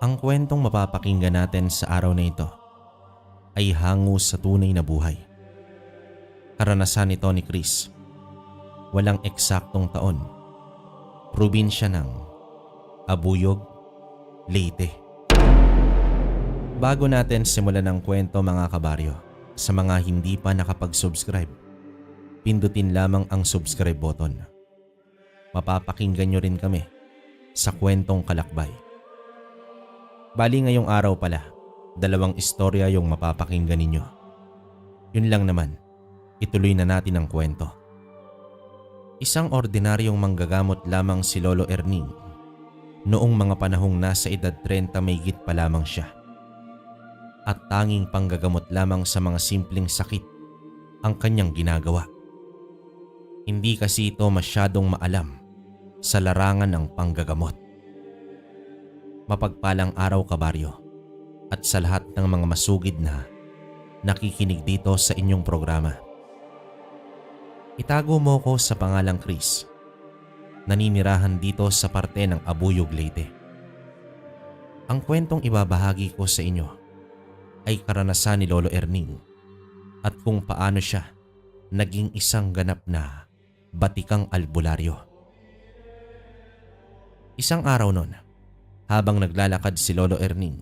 Ang kwentong mapapakinggan natin sa araw na ito ay hango sa tunay na buhay. Karanasan nito ni Chris. Walang eksaktong taon. Probinsya ng Abuyog, Leyte. Bago natin simulan ang kwento mga kabaryo, sa mga hindi pa nakapag-subscribe, pindutin lamang ang subscribe button. Mapapakinggan nyo rin kami sa kwentong kalakbay. Bali ngayong araw pala, 2 istorya yung mapapakinggan ninyo. Yun lang naman, ituloy na natin ang kwento. Isang ordinaryong manggagamot lamang si Lolo Erning noong mga panahong nasa edad 30 mahigit pa lamang siya. At tanging panggagamot lamang sa mga simpleng sakit ang kanyang ginagawa. Hindi kasi ito masyadong maalam sa larangan ng panggagamot. Mapagpalang araw kabaryo at sa lahat ng mga masugid na nakikinig dito sa inyong programa. Itago mo ko sa pangalang Chris. Naninirahan dito sa parte ng Abuyog, Leyte. Ang kwentong ibabahagi ko sa inyo ay karanasan ni Lolo Erning at kung paano siya naging isang ganap na batikang albularyo. Isang araw nun, habang naglalakad si Lolo Erning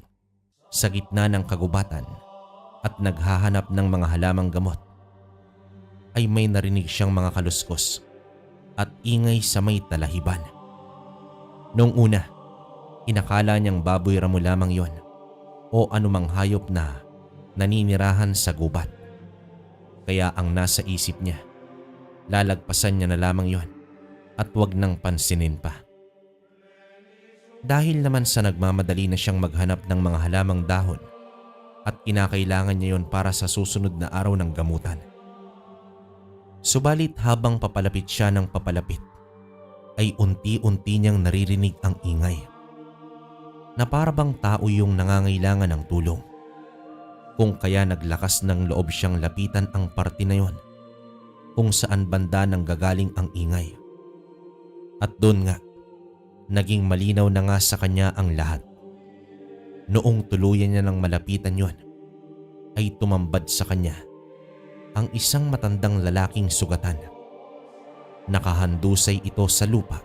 sa gitna ng kagubatan at naghahanap ng mga halamang gamot, ay may narinig siyang mga kaluskos at ingay sa may talahiban. Noong una, inakala niyang baboy ramo lamang yon o anumang hayop na naninirahan sa gubat. Kaya ang nasa isip niya, lalagpasan niya na lamang yon at wag nang pansinin pa. Dahil naman sa nagmamadali na siyang maghanap ng mga halamang dahon at kinakailangan niya yon para sa susunod na araw ng gamutan. Subalit habang papalapit siya ng papalapit, ay unti-unti niyang naririnig ang ingay na para bang tao yung nangangailangan ng tulong. Kung kaya naglakas ng loob siyang lapitan ang parte na yon kung saan banda nang gagaling ang ingay. At doon nga, naging malinaw na nga sa kanya ang lahat. Noong tuluyan niya ng malapitan yon, ay tumambad sa kanya ang isang matandang lalaking sugatan. Nakahandusay ito sa lupa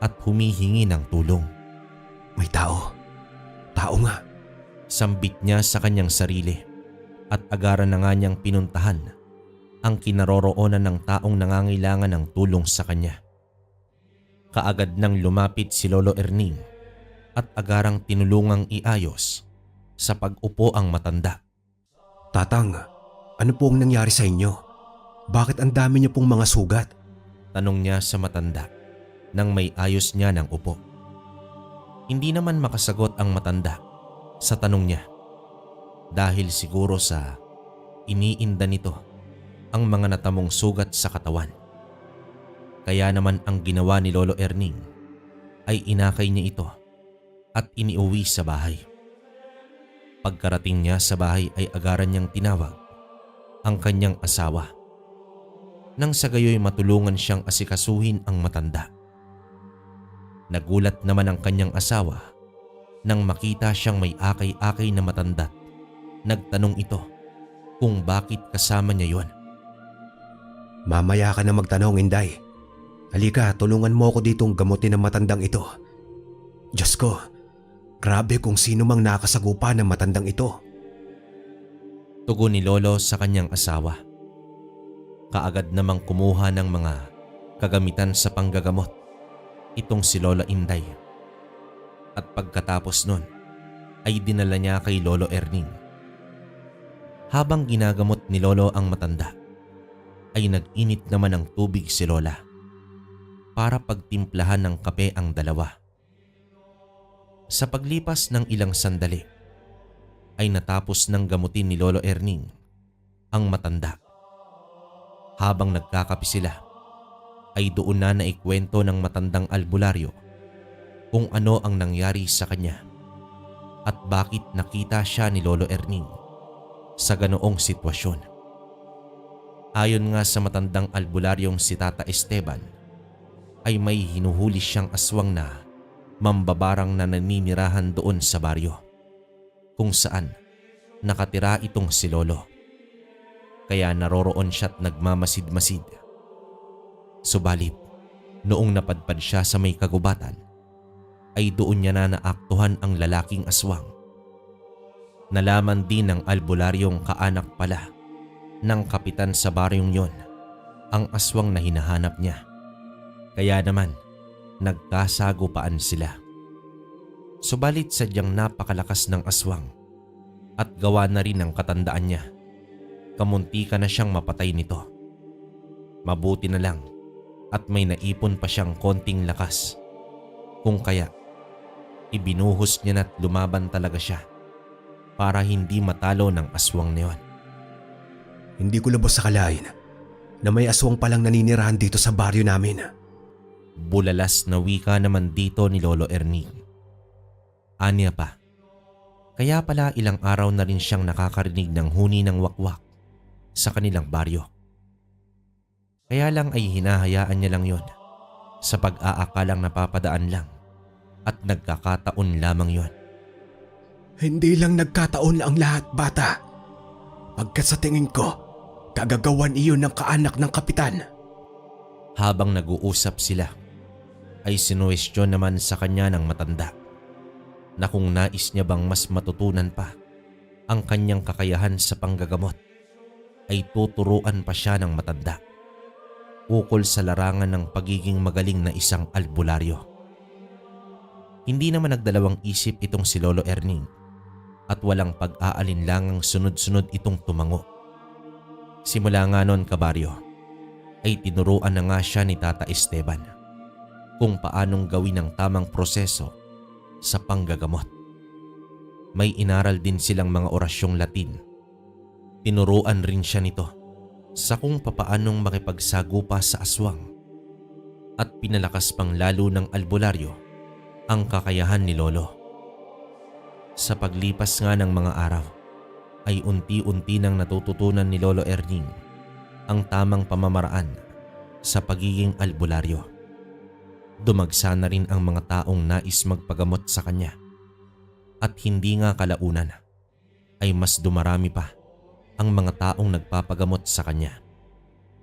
at humihingi ng tulong. May tao. Tao nga. Sambit niya sa kanyang sarili at agaran na nga niyang pinuntahan ang kinaroroonan ng taong nangangailangan ng tulong sa kanya. Kaagad nang lumapit si Lolo Erning at agarang tinulungang iayos sa pag-upo ang matanda. Tatang, ano po ang nangyari sa inyo? Bakit ang dami niyo pong mga sugat? Tanong niya sa matanda nang may ayos niya ng upo. Hindi naman makasagot ang matanda sa tanong niya dahil siguro sa iniinda nito ang mga natamong sugat sa katawan. Kaya naman ang ginawa ni Lolo Erning ay inakay niya ito at iniuwi sa bahay. Pagkarating niya sa bahay ay agaran niyang tinawag ang kanyang asawa nang sa gayoy matulungan siyang asikasuhin ang matanda. Nagulat naman ang kanyang asawa nang makita siyang may akay-akay na matanda. Nagtanong ito kung bakit kasama niya yon. Mamaya ka na magtanong, Inday. Halika, tulungan mo ako ditong gamutin ang matandang ito. Diyos ko, grabe kung sino mang nakasagupa ng matandang ito. Tugon ni Lolo sa kanyang asawa. Kaagad namang kumuha ng mga kagamitan sa panggagamot itong si Lola Inday. At pagkatapos nun ay dinala niya kay Lolo Erning. Habang ginagamot ni Lolo ang matanda, ay nag-init naman ng tubig si Lola para pagtimplahan ng kape ang dalawa. Sa paglipas ng ilang sandali, ay natapos ng gamutin ni Lolo Erning ang matanda. Habang nagkakape sila, ay doon na naikwento ng matandang albularyo kung ano ang nangyari sa kanya at bakit nakita siya ni Lolo Erning sa ganoong sitwasyon. Ayon nga sa matandang albularyong si Tata Esteban, ay may hinuhuli siyang aswang na mambabarang na naninirahan doon sa baryo kung saan nakatira itong si Lolo. Kaya naroroon siya't nagmamasid-masid. Subalit, noong napadpad siya sa may kagubatan, ay doon niya na naaktuhan ang lalaking aswang. Nalaman din ng albularyong kaanak pala ng kapitan sa baryong yon ang aswang na hinahanap niya. Kaya naman, nagkasagupaan sila. Subalit sadyang napakalakas ng aswang at gawa na rin ang katandaan niya. Kamunti ka na siyang mapatay nito. Mabuti na lang at may naipon pa siyang konting lakas. Kung kaya, ibinuhos niya na't lumaban talaga siya para hindi matalo ng aswang na yon. Hindi ko lubos sa kalain na may aswang palang naninirahan dito sa baryo namin. Bulalas na wika naman dito ni Lolo Ernie. Anya pa, kaya pala ilang araw na rin siyang nakakarinig ng huni ng wakwak sa kanilang baryo. Kaya lang ay hinahayaan niya lang yon sa pag-aakalang napapadaan lang at nagkakataon lamang yon. Hindi lang nagkataon ang lahat, bata. Pagkat sa tingin ko, kagagawan iyon ng kaanak ng kapitan. Habang nag-uusap sila, ay sinuwestiyon naman sa kanya ng matanda na kung nais niya bang mas matutunan pa ang kanyang kakayahan sa panggagamot, ay tuturuan pa siya ng matanda ukol sa larangan ng pagiging magaling na isang albularyo. Hindi naman nagdalawang isip itong si Lolo Erning at walang pag-aalinlangang sunod-sunod itong tumango. Simula nga noon, kabaryo, ay tinuruan na nga siya ni Tata Esteban kung paanong gawin ang tamang proseso sa panggagamot. May inaral din silang mga orasyong Latin. Tinuruan rin siya nito sa kung papaanong makipagsagupa sa aswang at pinalakas pang lalo ng albularyo ang kakayahan ni Lolo. Sa paglipas nga ng mga araw, ay unti-unti nang natututunan ni Lolo Erning ang tamang pamamaraan sa pagiging albularyo. Dumagsa na rin ang mga taong nais magpagamot sa kanya at hindi nga kalaunan ay mas dumarami pa ang mga taong nagpapagamot sa kanya.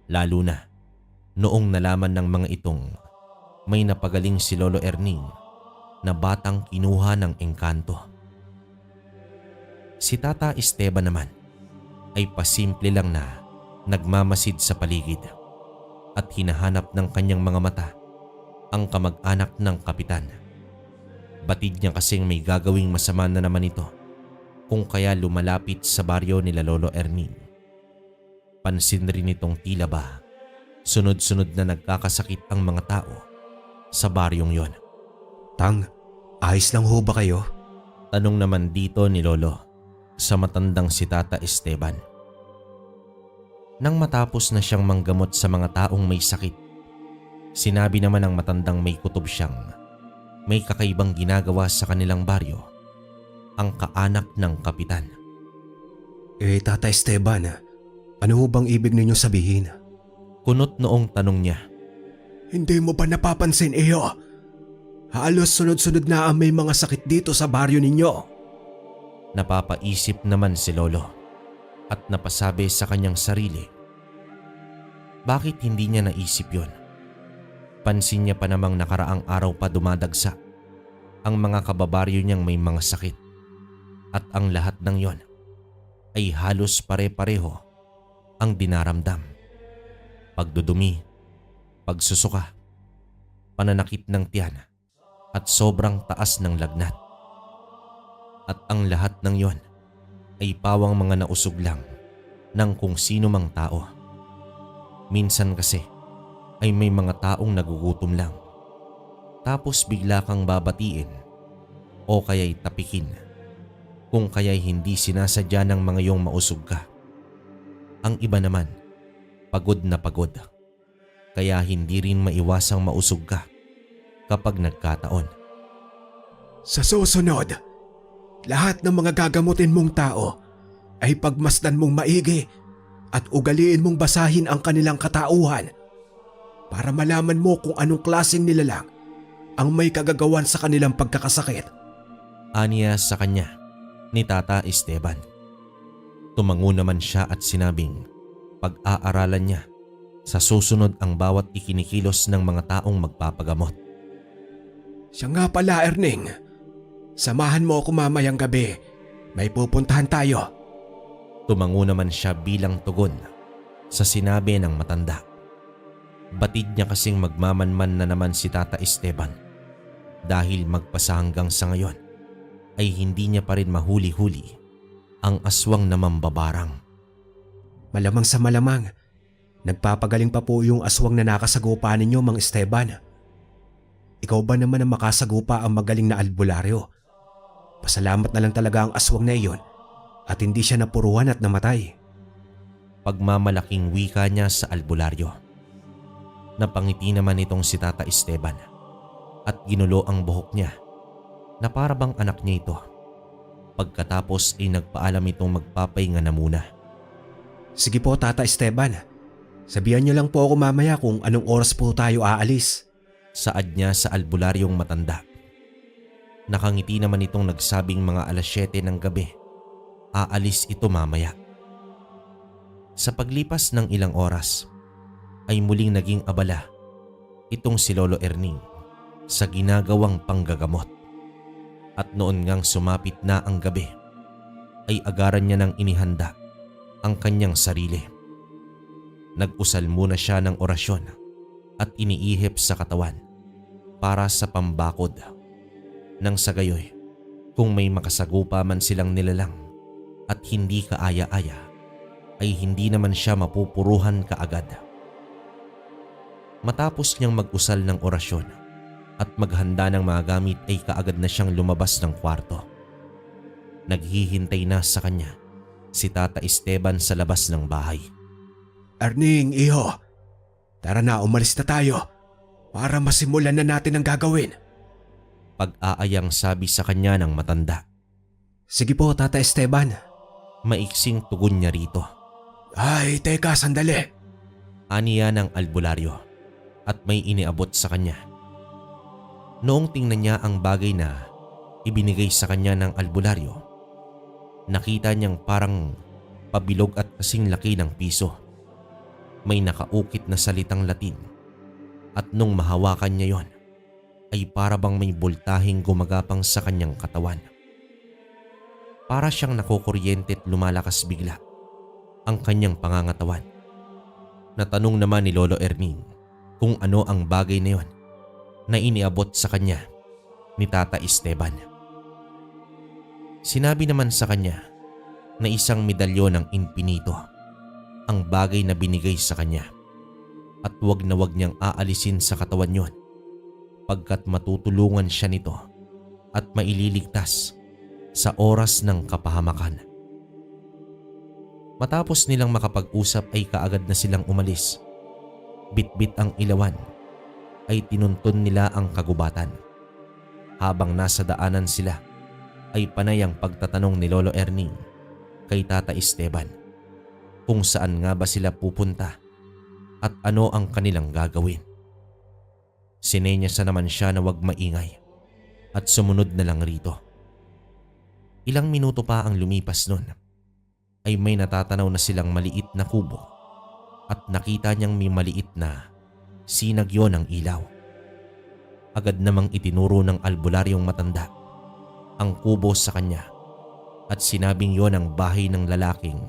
Lalo na noong nalaman ng mga itong may napagaling si Lolo Erning na batang kinuha ng engkanto. Si Tata Esteban naman ay pasimple lang na nagmamasid sa paligid at hinahanap ng kanyang mga mata ang kamag-anak ng kapitan. Batid niya kasing may gagawing masama na naman ito kung kaya lumalapit sa baryo nila Lolo Erning. Pansin rin itong tila ba sunod-sunod na nagkakasakit ang mga tao sa baryong yon. Tang, ayos lang ho ba kayo? Tanong naman dito ni Lolo sa matandang si Tata Esteban. Nang matapos na siyang manggamot sa mga taong may sakit, sinabi naman ng matandang may kutob siyang may kakaibang ginagawa sa kanilang baryo ang kaanak ng kapitan. Tata Esteban, ano ho bang ibig ninyong sabihin? Kunot noong tanong niya. Hindi mo ba napapansin, Iyo? Halos sunod-sunod na ang may mga sakit dito sa baryo ninyo. Napapaisip naman si Lolo at napasabi sa kanyang sarili, bakit hindi niya naisip yon? Pansin niya pa namang nakaraang araw pa dumadagsa ang mga kababaryo niyang may mga sakit at ang lahat ng yon ay halos pare-pareho ang dinaramdam. Pagdudumi, pagsusuka, pananakit ng tiyan at sobrang taas ng lagnat. At ang lahat ng yon ay pawang mga nausog lang ng kung sino mang tao. Minsan kasi ay may mga taong nagugutom lang. Tapos bigla kang babatiin o kaya'y tapikin kung kaya'y hindi sinasadya ng mga yung mausog ka. Ang iba naman, pagod na pagod. Kaya hindi rin maiwasang mausog ka kapag nagkataon. Sa susunod, lahat ng mga gagamutin mong tao ay pagmasdan mong maigi at ugaliin mong basahin ang kanilang katauhan para malaman mo kung anong klaseng nilalang ang may kagagawan sa kanilang pagkakasakit. Aniya sa kanya ni Tata Esteban. Tumango naman siya at sinabing pag-aaralan niya sa susunod ang bawat ikinikilos ng mga taong magpapagamot. Siya nga pala, Erning. Samahan mo ako mamayang gabi. May pupuntahan tayo. Tumango naman siya bilang tugon sa sinabi ng matanda. Batid niya kasing magmamanman na naman si Tata Esteban dahil magpasa hanggang sa ngayon ay hindi niya pa rin mahuli-huli ang aswang na mambabarang. Malamang sa malamang, nagpapagaling pa po yung aswang na nakasagupa ninyo, Mang Esteban. Ikaw ba naman ang makasagupa ang magaling na albularyo? Pasalamat na lang talaga ang aswang na iyon at hindi siya napuruhan at namatay. Pagmamalaking wika niya sa albularyo. Napangiti naman itong si Tata Esteban at ginulo ang buhok niya na para bang anak niya ito. Pagkatapos ay nagpaalam itong magpapahinga na muna. Sige po, Tata Esteban. Sabihan niyo lang po ako mamaya kung anong oras po tayo aalis. Saad niya sa albularyong matanda. Nakangiti naman itong nagsabing mga 7:00 ng gabi. Aalis ito mamaya. Sa paglipas ng ilang oras ay muling naging abala itong si Lolo Erning sa ginagawang panggagamot. At noon ngang sumapit na ang gabi ay agaran niya ng inihanda ang kanyang sarili. Nag-usal muna siya ng orasyon at iniihip sa katawan para sa pambakod. Nang sa gayoy, kung may makasagupa man silang nilalang at hindi kaaya-aya, ay hindi naman siya mapupuruhan kaagad. Matapos niyang mag-usal ng orasyon at maghanda ng mga gamit ay kaagad na siyang lumabas ng kwarto. Naghihintay na sa kanya si Tata Esteban sa labas ng bahay. Erning, iho. Tara na, umalis na tayo para masimulan na natin ang gagawin. Pag-aayang sabi sa kanya ng matanda. Sige po, Tata Esteban. Maiksing tugon niya rito. Ay, teka, sandali. Aniya ng albularyo at may iniabot sa kanya. Noong tingnan niya ang bagay na ibinigay sa kanya ng albularyo, nakita niyang parang pabilog at kasing laki ng piso. May nakaukit na salitang Latin at nung mahawakan niya yon ay para bang may boltaheng gumagapang sa kanyang katawan. Para siyang nakukuryente at lumalakas bigla ang kanyang pangangatawan. Natanong naman ni Lolo Erning kung ano ang bagay na yon na iniabot sa kanya ni Tata Esteban. Sinabi naman sa kanya na isang medalyon ng infinito ang bagay na binigay sa kanya at wag na wag niyang aalisin sa katawan yon pagkat matutulungan siya nito at maililigtas sa oras ng kapahamakan. Matapos nilang makapag-usap ay kaagad na silang umalis. Bitbit ang ilawan ay tinuntun nila ang kagubatan. Habang nasa daanan sila ay panay ang pagtatanong ni Lolo Erning kay Tata Esteban kung saan nga ba sila pupunta at ano ang kanilang gagawin. Sinenyasa naman siya na wag maingay at sumunod na lang rito. Ilang minuto pa ang lumipas nun ay may natatanaw na silang maliit na kubo at nakita niyang may maliit na sinagyo ng ilaw. Agad namang itinuro ng albularyong matanda ang kubo sa kanya at sinabing yon ang bahay ng lalaking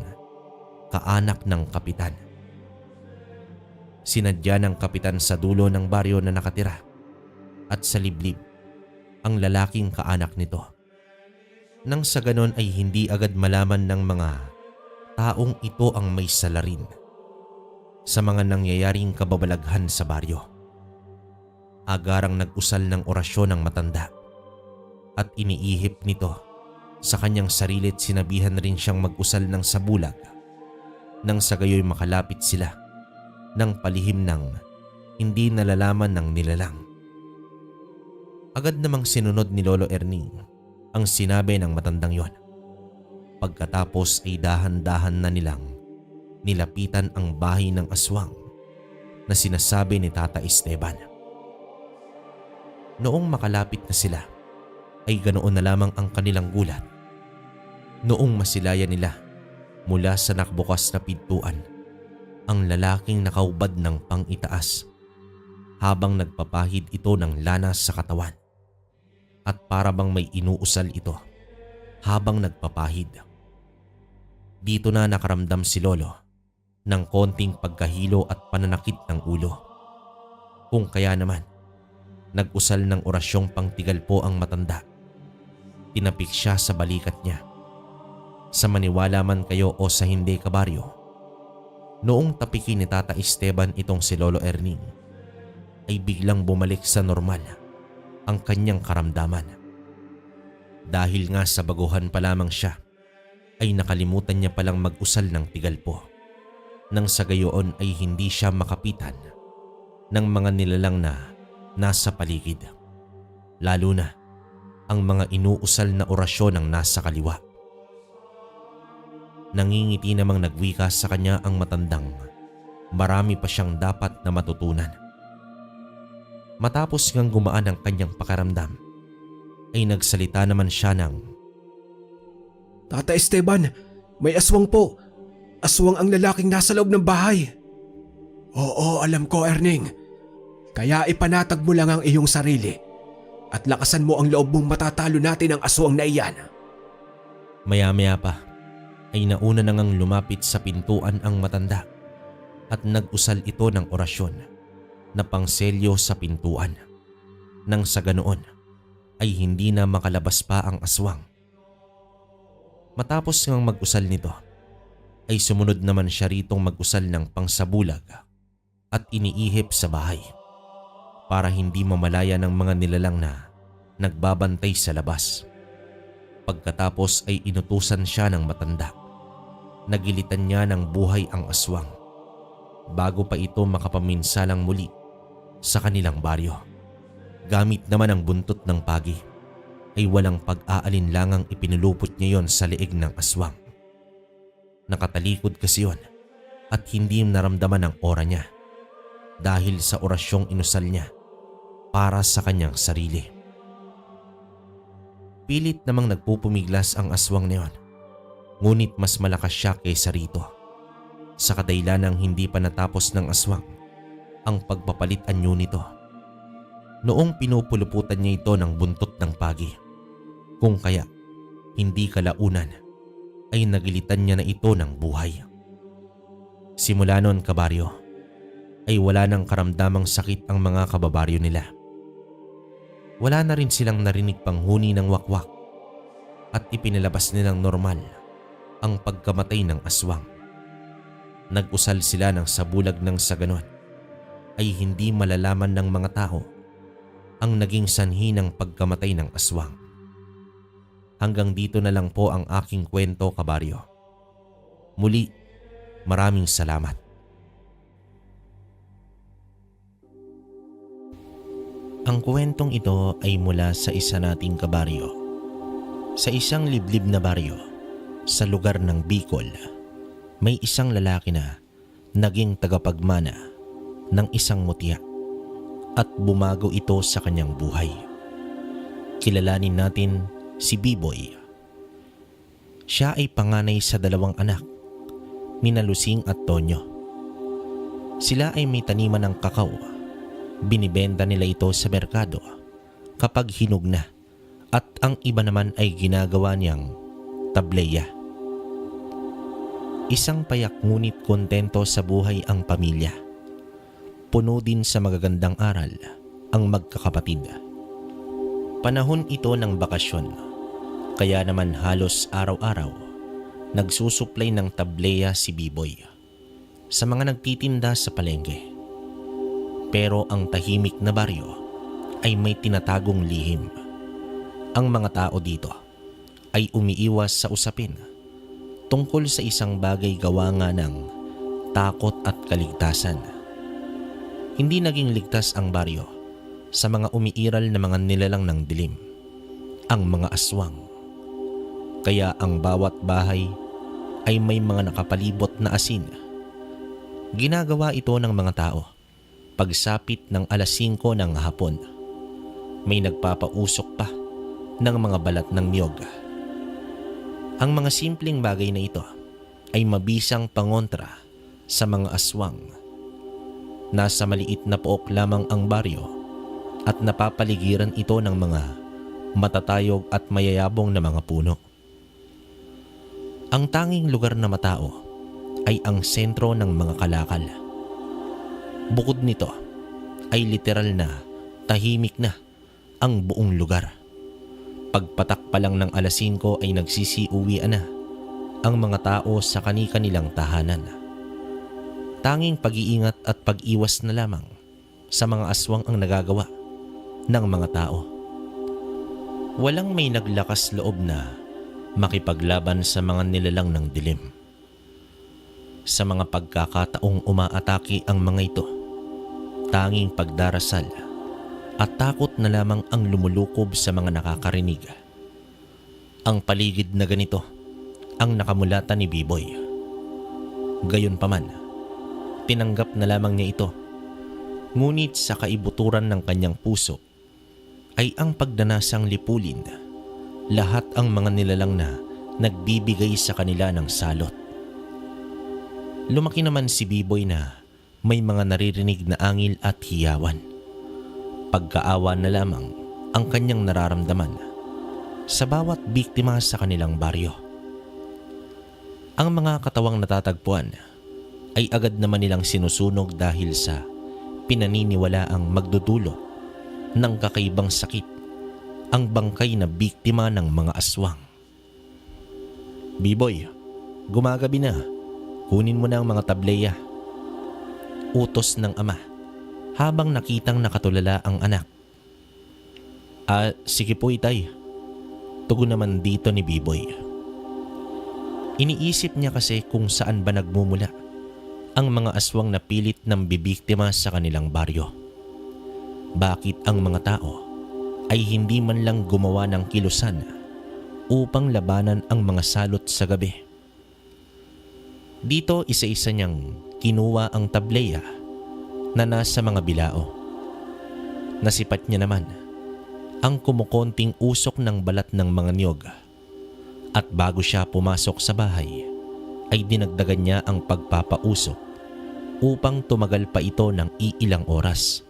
kaanak ng kapitan. Sinadya ng kapitan sa dulo ng baryo na nakatira at sa liblib ang lalaking kaanak nito. Nang sa ganon ay hindi agad malaman ng mga taong ito ang may salarin sa mga nangyayaring kababalaghan sa baryo. Agarang nag-usal ng orasyon ng matanda at iniihip nito sa kanyang sarili at sinabihan rin siyang mag-usal ng sabulag nang sa gayoy makalapit sila ng palihim ng hindi nalalaman ng nilalang. Agad namang sinunod ni Lolo Erning ang sinabi ng matandang yon. Pagkatapos ay dahan-dahan na nilang nilapitan ang bahay ng aswang na sinasabi ni Tata Esteban. Noong makalapit na sila ay ganoon na lamang ang kanilang gulat. Noong masilayan nila mula sa nakbukas na pintuan ang lalaking nakaubad ng pang-itaas habang nagpapahid ito ng lana sa katawan at para bang may inuusal ito habang nagpapahid. Dito na nakaramdam si Lolo ng konting pagkahilo at pananakit ng ulo. Kung kaya naman, nag-usal ng orasyong pangtigal po ang matanda. Tinapik siya sa balikat niya. Sa maniwala man kayo o sa hindi, kabaryo, noong tapikin ni Tata Esteban itong si Lolo Erning, ay biglang bumalik sa normal ang kanyang karamdaman. Dahil nga sa baguhan pa lamang siya, ay nakalimutan niya palang mag-usal ng tigal po. Nang sa gayoon ay hindi siya makapitan ng mga nilalang na nasa paligid. Lalo na ang mga inuusal na orasyon ng nasa kaliwa. Nangingiti namang nagwika sa kanya ang matandang marami pa siyang dapat na matutunan. Matapos ngang gumaan ang kanyang pakaramdam, ay nagsalita naman siya ng, Tata Esteban, may aswang po. Aswang ang lalaking nasa loob ng bahay. Oo, alam ko, Erning. Kaya ipanatag mo lang ang iyong sarili at lakasan mo ang loob mong matatalo natin ang aswang na iyan. Maya-maya pa ay nauna na ngang lumapit sa pintuan ang matanda at nag-usal ito ng orasyon na pangselyo sa pintuan. Nang sa ganoon ay hindi na makalabas pa ang aswang. Matapos ngang mag-usal nito, ay sumunod naman siya ritong mag-usal ng pangsabulag at iniihip sa bahay para hindi mamalaya ng mga nilalang na nagbabantay sa labas. Pagkatapos ay inutusan siya ng matanda. Nagilitan niya ng buhay ang aswang bago pa ito makapaminsalang muli sa kanilang baryo. Gamit naman ang buntot ng pagi ay walang pag-aalinlangang ipinulupot niya yon sa leeg ng aswang. Nakatalikod kasi yon at hindi naramdaman ang aura niya dahil sa orasyong inusal niya para sa kanyang sarili. Pilit namang nagpupumiglas ang aswang na yon, ngunit mas malakas siya kaysa rito. Sa kadahilanang hindi pa natapos ng aswang ang pagpapalit anyo nito. Noong pinupuluputan niya ito ng buntot ng pagi, kung kaya hindi kalaunan ay nagilitan niya na ito ng buhay. Simula noon, kabaryo, ay wala nang karamdamang sakit ang mga kababaryo nila. Wala na rin silang narinig panghuni ng wakwak at ipinalabas nilang normal ang pagkamatay ng aswang. Nag-usal sila ng sabulag ng sa ganon ay hindi malalaman ng mga tao ang naging sanhi ng pagkamatay ng aswang. Hanggang dito na lang po ang aking kwento, kabaryo. Muli, maraming salamat. Ang kwentong ito ay mula sa isa nating kabaryo. Sa isang liblib na baryo, sa lugar ng Bicol, may isang lalaki na naging tagapagmana ng isang mutya at bumago ito sa kanyang buhay. Kilalanin natin si Biboy. Siya ay panganay sa 2 anak, nina Lusing at Tonyo. Sila ay may taniman ng kakao. Binibenta nila ito sa merkado kapag hinog na at ang iba naman ay ginagawa niyang tableya. Isang payak ngunit kontento sa buhay ang pamilya. Puno din sa magagandang aral ang magkakapatid. Panahon ito ng bakasyon. Kaya naman halos araw-araw nagsusuplay ng tableya si Biboy sa mga nagtitinda sa palengke. Pero ang tahimik na baryo ay may tinatagong lihim. Ang mga tao dito ay umiiwas sa usapin tungkol sa isang bagay gawa nga ng takot at kaligtasan. Hindi naging ligtas ang baryo sa mga umiiral na mga nilalang ng dilim, ang mga aswang. Kaya ang bawat bahay ay may mga nakapalibot na asin. Ginagawa ito ng mga tao pagsapit ng 5:00 ng hapon. may nagpapausok pa ng mga balat ng niyog. Ang mga simpleng bagay na ito ay mabisang pangontra sa mga aswang. Nasa maliit na pook lamang ang baryo at napapaligiran ito ng mga matatayog at mayayabong na mga puno. Ang tanging lugar na matao ay ang sentro ng mga kalakal. Bukod nito ay literal na tahimik na ang buong lugar. Pagpatak pa lang ng alas 5 ay nagsisiuwian na ang mga tao sa kani-kanilang tahanan. Tanging pag-iingat at pag-iwas na lamang sa mga aswang ang nagagawa ng mga tao. Walang may naglakas loob na makipaglaban sa mga nilalang ng dilim. Sa mga pagkakataong umaatake ang mga ito, tanging pagdarasal at takot na lamang ang lumulukob sa mga nakakarinig. Ang paligid na ganito ang nakamulatan ni Biboy. Gayunpaman, tinanggap na lamang niya ito. Ngunit sa kaibuturan ng kanyang puso ay ang pagdanasang lipulin lahat ang mga nilalang na nagbibigay sa kanila ng salot. Lumaki naman si Biboy na may mga naririnig na angil at hiyawan. Pagkaawa na lamang ang kanyang nararamdaman sa bawat biktima sa kanilang baryo. Ang mga katawang natatagpuan ay agad naman nilang sinusunog dahil sa pinaniniwalaang magdudulot ng kakaibang sakit ang bangkay na biktima ng mga aswang. Biboy, gumagabi na. Kunin mo na ang mga tableya. Utos ng ama habang nakitang nakatulala ang anak. Sige po itay. Tugon naman dito ni Biboy. Iniisip niya kasi kung saan ba nagmumula ang mga aswang na pilit ng bibiktima sa kanilang baryo. Bakit ang mga tao ay hindi man lang gumawa ng kilusan upang labanan ang mga salot sa gabi? Dito isa-isa niyang kinuha ang tableya na nasa mga bilao. Nasipat niya naman ang kumukonting usok ng balat ng mga niyog at bago siya pumasok sa bahay ay dinagdagan niya ang pagpapausok upang tumagal pa ito ng iilang oras.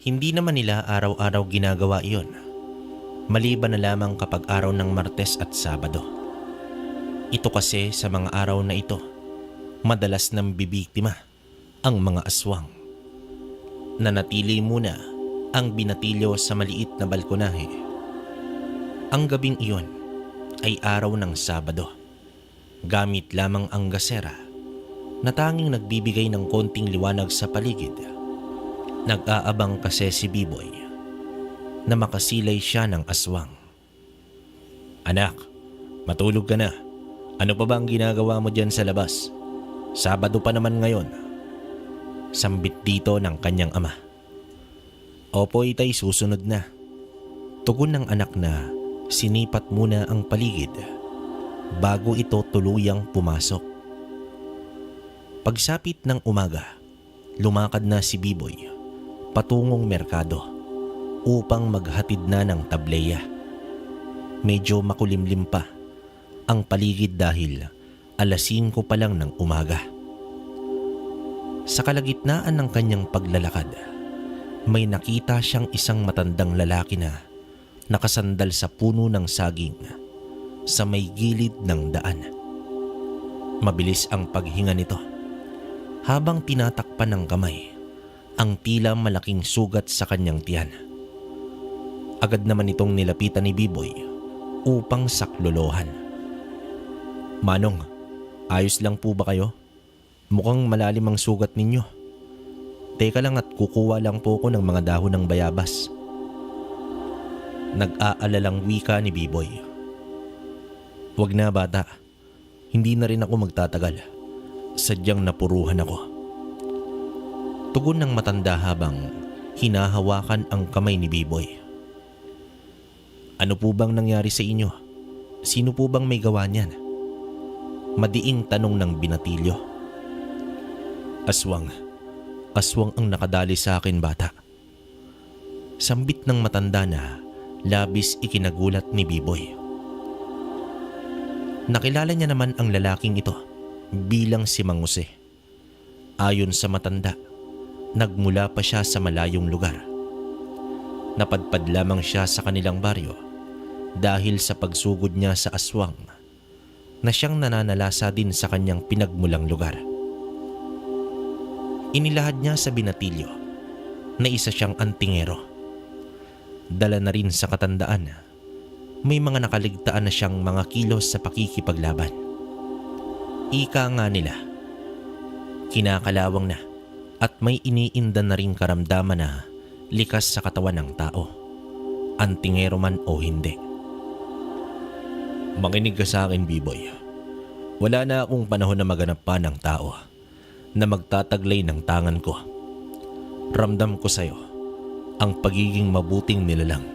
Hindi naman nila araw-araw ginagawa iyon, maliban na lamang kapag araw ng Martes at Sabado. Ito kasi sa mga araw na ito, madalas nang bibiktima ang mga aswang. Nanatili muna ang binatilyo sa maliit na balkonahe. Ang gabing iyon ay araw ng Sabado. Gamit lamang ang gasera na tanging nagbibigay ng konting liwanag sa paligid. Nag-aabang kasi si Biboy na makasilay siya ng aswang. Anak, matulog ka na. Ano pa ba ang ginagawa mo dyan sa labas? Sabado pa naman ngayon. Sambit dito ng kanyang ama. Opo itay, susunod na. Tugon ng anak na sinipat muna ang paligid bago ito tuluyang pumasok. Pagsapit ng umaga, lumakad na si Biboy patungong merkado upang maghatid na ng tableya. Medyo makulimlim pa ang paligid dahil alas 5 pa lang ng umaga. Sa kalagitnaan ng kanyang paglalakad, may nakita siyang isang matandang lalaki na nakasandal sa puno ng saging sa may gilid ng daan. Mabilis ang paghinga nito habang tinatakpan ng kamay ang tila malaking sugat sa kanyang tiyan. Agad naman itong nilapitan ni Biboy upang saklolohan. Manong, ayos lang po ba kayo? Mukhang malalim ang sugat ninyo. Teka lang at kukuha lang po ko ng mga dahon ng bayabas. Nag-aalalang wika ni Biboy. Wag na bata, hindi na rin ako magtatagal. Sadyang napuruhan ako. Tugon ng matanda habang hinahawakan ang kamay ni Biboy. Ano po bang nangyari sa inyo? Sino po bang may gawa niyan? Madiing tanong ng binatilyo. Aswang ang nakadali sa akin bata. Sambit ng matanda na labis ikinagulat ni Biboy. Nakilala niya naman ang lalaking ito bilang si Mang Jose. Ayon sa matanda, nagmula pa siya sa malayong lugar. Napadpad lamang siya sa kanilang baryo dahil sa pagsugod niya sa aswang na siyang nananalasa din sa kanyang pinagmulang lugar. Inilahad niya sa binatilyo na isa siyang antingero. Dala na rin sa katandaan, may mga nakaligtaan na siyang mga kilos sa pakikipaglaban. Ika nga nila, kinakalawang na at may iniindan na ring karamdaman na likas sa katawan ng tao, antingero man o hindi. Makinig ka sa akin, Biboy. Wala na akong panahon na maganap pa ng tao na magtataglay ng tangan ko. Ramdam ko sa'yo ang pagiging mabuting nilalang.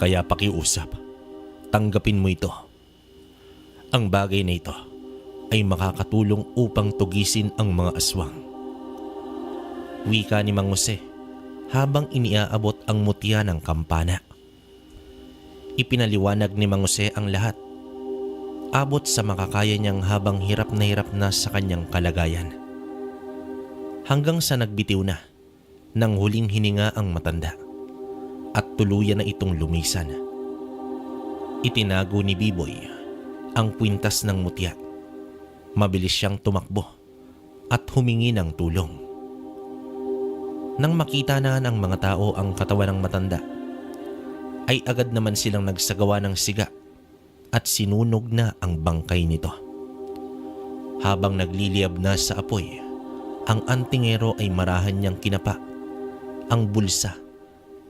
Kaya pakiusap, tanggapin mo ito. Ang bagay na ito ay makakatulong upang tugisin ang mga aswang. Wika ni Mang Jose habang iniaabot ang mutya ng kampana. Ipinaliwanag ni Mang Jose ang lahat. Abot sa makakaya niyang habang hirap na sa kanyang kalagayan. Hanggang sa nagbitiw na, nang huling hininga ang matanda at tuluyan na itong lumisan. Itinago ni Biboy ang kwintas ng mutya. Mabilis siyang tumakbo at humingi ng tulong. Nang makita na ng mga tao ang katawan ng matanda, ay agad naman silang nagsagawa ng siga at sinunog na ang bangkay nito. Habang nagliliyab na sa apoy, ang antingero ay marahan niyang kinapa ang bulsa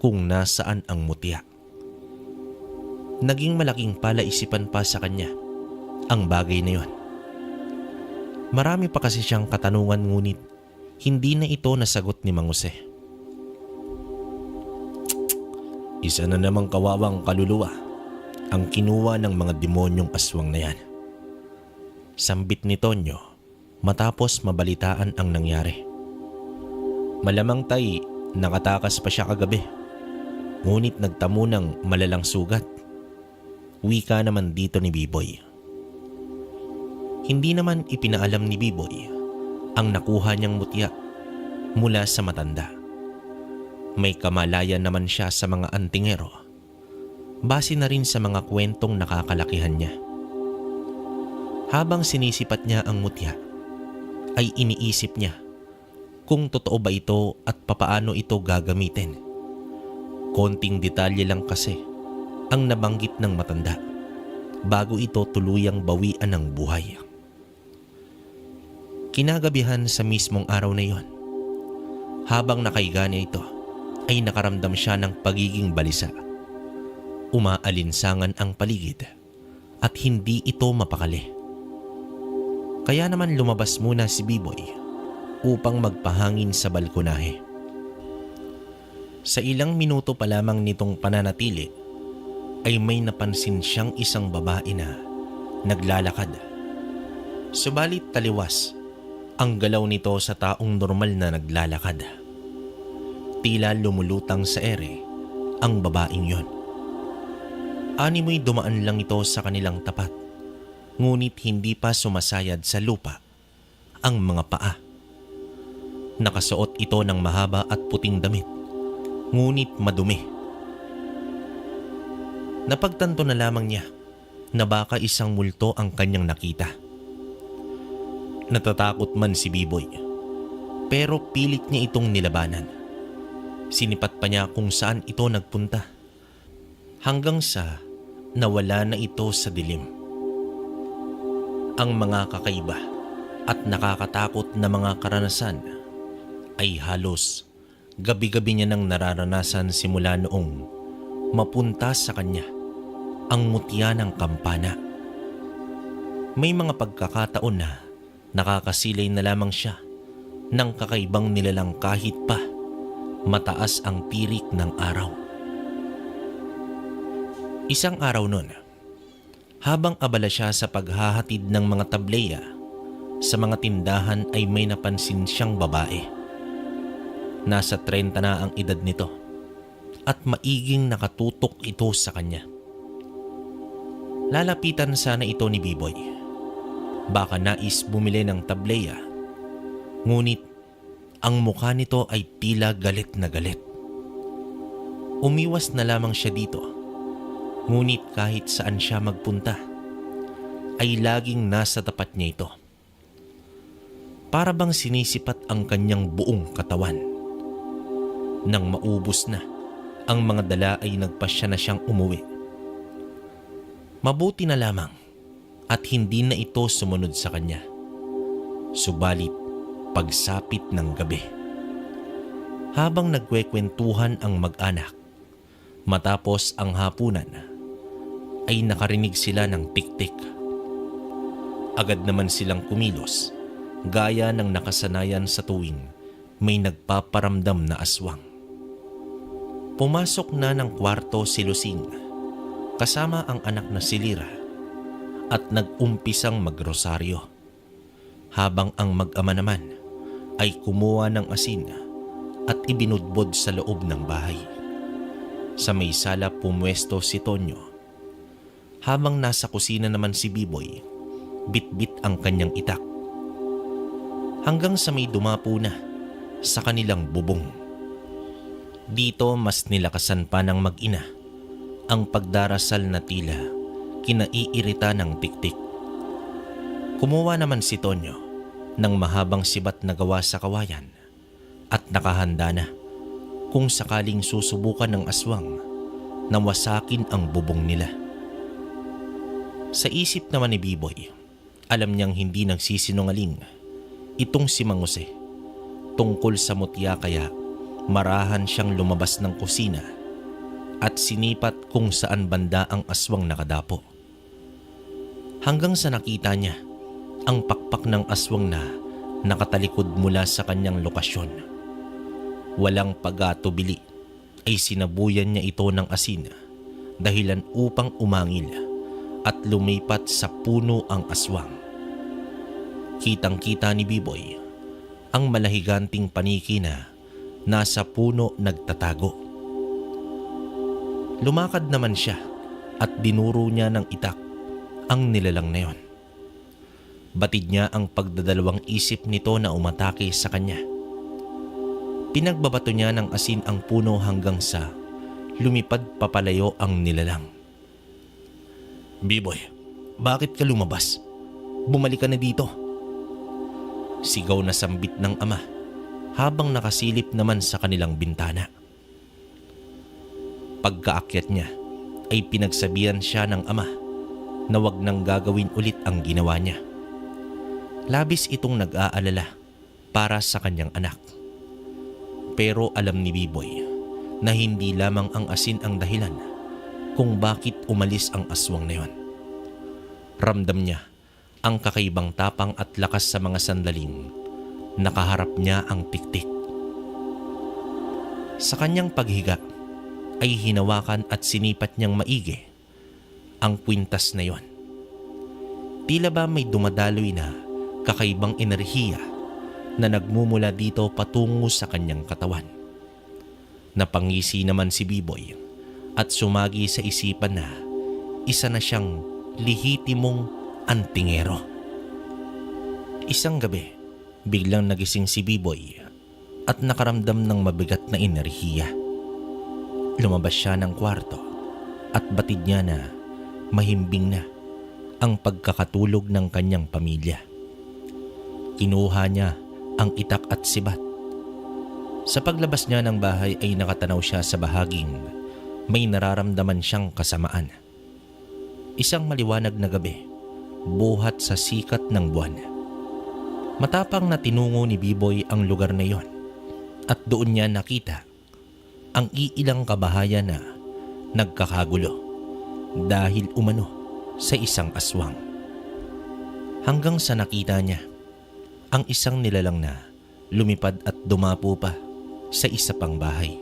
kung nasaan ang mutya. Naging malaking palaisipan pa sa kanya ang bagay na yon. Marami pa kasi siyang katanungan ngunit hindi na ito nasagot ni Mang Jose. Isa na namang kawawang kaluluwa ang kinuha ng mga demonyong aswang na yan. Sambit ni Tonyo matapos mabalitaan ang nangyari. Malamang tay, nakatakas pa siya kagabi, ngunit nagtamo ng malalang sugat. Wika naman dito ni Biboy. Hindi naman ipinaalam ni Biboy ang nakuha niyang mutya mula sa matanda. May kamalayan naman siya sa mga antingero, base na rin sa mga kwentong nakakalakihan niya. Habang sinisipat niya ang mutya, ay iniisip niya kung totoo ba ito at papaano ito gagamitin. Konting detalye lang kasi ang nabanggit ng matanda bago ito tuluyang bawian ng buhay. Kinagabihan sa mismong araw na iyon, habang nakahiga niya ito, ay nakaramdam siya ng pagiging balisa. Umaalinsangan ang paligid at hindi ito mapakali. Kaya naman lumabas muna si Biboy upang magpahangin sa balkonahe. Sa ilang minuto pa lamang nitong pananatili ay may napansin siyang isang babae na naglalakad. Subalit taliwas ang galaw nito sa taong normal na naglalakad. Tila lumulutang sa ere ang babaeng yon. Animoy dumaan lang ito sa kanilang tapat, ngunit hindi pa sumasayad sa lupa ang mga paa. Nakasuot ito ng mahaba at puting damit, ngunit madumi. Napagtanto na lamang niya na baka isang multo ang kanyang nakita. Natatakot man si Biboy, pero pilit niya itong nilabanan. Sinipat pa niya kung saan ito nagpunta, hanggang sa nawala na ito sa dilim. Ang mga kakaiba at nakakatakot na mga karanasan ay halos gabi-gabi niya nang nararanasan simula noong mapunta sa kanya ang mutya ng kampana. May mga pagkakataon na nakakasilay na lamang siya ng kakaibang nilalang kahit pa mataas ang tirik ng araw. Isang araw nun, habang abala siya sa paghahatid ng mga tableya sa mga tindahan ay may napansin siyang babae. Nasa 30 na ang edad nito. at maiging nakatutok ito sa kanya. Lalapitan sana ito ni Biboy. Baka nais bumili ng tableya. Ngunit ang mukha nito ay tila galit na galit. Umiwas na lamang siya dito. Ngunit kahit saan siya magpunta, ay laging nasa tapat niya ito. Para bang sinisipat ang kanyang buong katawan. Nang maubos na ang mga dala ay nagpasya na siyang umuwi. Mabuti na lamang at hindi na ito sumunod sa kanya. Subalit pagsapit ng gabi, habang nagkwekwentuhan ang mag-anak, matapos ang hapunan, ay nakarinig sila ng tik-tik. Agad naman silang kumilos, gaya ng nakasanayan sa tuwing may nagpaparamdam na aswang. Pumasok na ng kwarto si Lusing kasama ang anak na si Lira at nag-umpisang magrosaryo, habang ang mag-ama naman ay kumuha ng asin at ibinudbod sa loob ng bahay. Sa may sala pumwesto si Tonyo, habang nasa kusina naman si Biboy, bit-bit ang kanyang itak, hanggang sa may dumapo na sa kanilang bubong. Dito mas nilakasan pa ng mag-ina ang pagdarasal na tila kinaiirita ng tiktik. Kumuha naman si Tonyo ng mahabang sibat na gawa sa kawayan at nakahanda na kung sakaling susubukan ng aswang na wasakin ang bubong nila. Sa isip naman ni Biboy, alam niyang hindi nagsisinungaling itong si Mang Jose tungkol sa mutya, kaya marahan siyang lumabas ng kusina at sinipat kung saan banda ang aswang nakadapo. Hanggang sa nakita niya ang pakpak ng aswang na nakatalikod mula sa kanyang lokasyon. Walang pag-atubili ay sinabuyan niya ito ng asin, dahilan upang umangil at lumipat sa puno ang aswang. Kitang-kita ni Biboy ang malahiganting paniki na nasa puno nagtatago. Lumakad naman siya at dinuro niya ng itak ang nilalang na yon. Batid niya ang pagdadalawang isip nito na umatake sa kanya. Pinagbabato niya ng asin ang puno hanggang sa lumipad papalayo ang nilalang. "Biboy, bakit ka lumabas? Bumalik ka na dito." Sigaw na sambit ng ama habang nakasilip naman sa kanilang bintana. Pagkaakyat niya ay pinagsabihan siya ng ama na wag nang gagawin ulit ang ginawa niya. Labis itong nag-aalala para sa kanyang anak. Pero alam ni Biboy na hindi lamang ang asin ang dahilan kung bakit umalis ang aswang na yon. Ramdam niya ang kakaibang tapang at lakas sa mga sandaling nakaharap niya ang tiktik. Sa kanyang paghiga ay hinawakan at sinipat niyang maigi ang kwintas na yon. Tila ba may dumadaloy na kakaibang enerhiya na nagmumula dito patungo sa kanyang katawan. Napangisi naman si Biboy at sumagi sa isipan na isa na siyang lihitimong antingero. Isang gabi, biglang nagising si Biboy at nakaramdam ng mabigat na enerhiya. Lumabas siya ng kwarto at batid niya na mahimbing na ang pagkakatulog ng kanyang pamilya. Kinuha niya ang itak at sibat. Sa paglabas niya ng bahay ay nakatanaw siya sa bahaging may nararamdaman siyang kasamaan. Isang maliwanag na gabi, buhat sa sikat ng buwan. Matapang na tinungo ni Biboy ang lugar na iyon at doon niya nakita ang iilang kabahayan na nagkakagulo dahil umano sa isang aswang. Hanggang sa nakita niya ang isang nilalang na lumipad at dumapo pa sa isa pang bahay.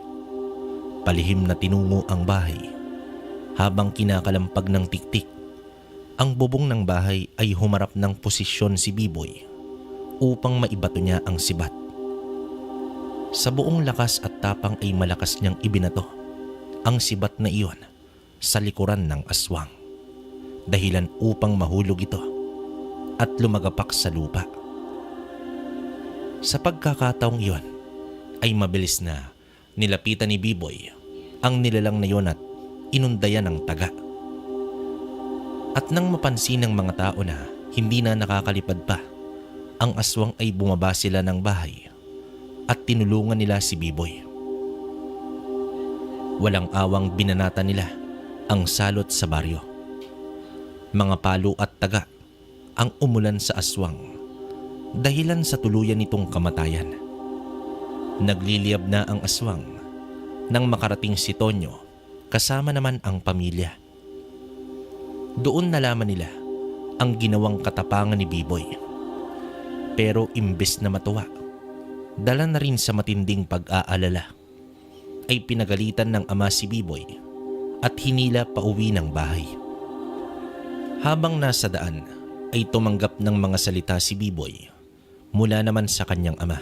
Palihim na tinungo ang bahay habang kinakalampag ng tiktik. Ang bubong ng bahay ay humarap ng posisyon si Biboy upang maibato niya ang sibat. Sa buong lakas at tapang ay malakas niyang ibinato ang sibat na iyon sa likuran ng aswang, dahilan upang mahulog ito at lumagapak sa lupa. Sa pagkakataong iyon ay mabilis na nilapitan ni Biboy ang nilalang na iyon at inundayan ng taga. At nang mapansin ng mga tao na hindi na nakakalipad pa ang aswang, ay bumaba sila ng bahay at tinulungan nila si Biboy. Walang awang binanata nila ang salot sa baryo. Mga palo at taga ang umulan sa aswang, dahilan sa tuluyan nitong kamatayan. Nagliliyab na ang aswang nang makarating si Tonyo kasama naman ang pamilya. Doon nalaman nila ang ginawang katapangan ni Biboy. Pero imbes na matuwa, dala na rin sa matinding pag-aalala, ay pinagalitan ng ama si Biboy at hinila pauwi ng bahay. Habang nasa daan ay tumanggap ng mga salita si Biboy mula naman sa kanyang ama.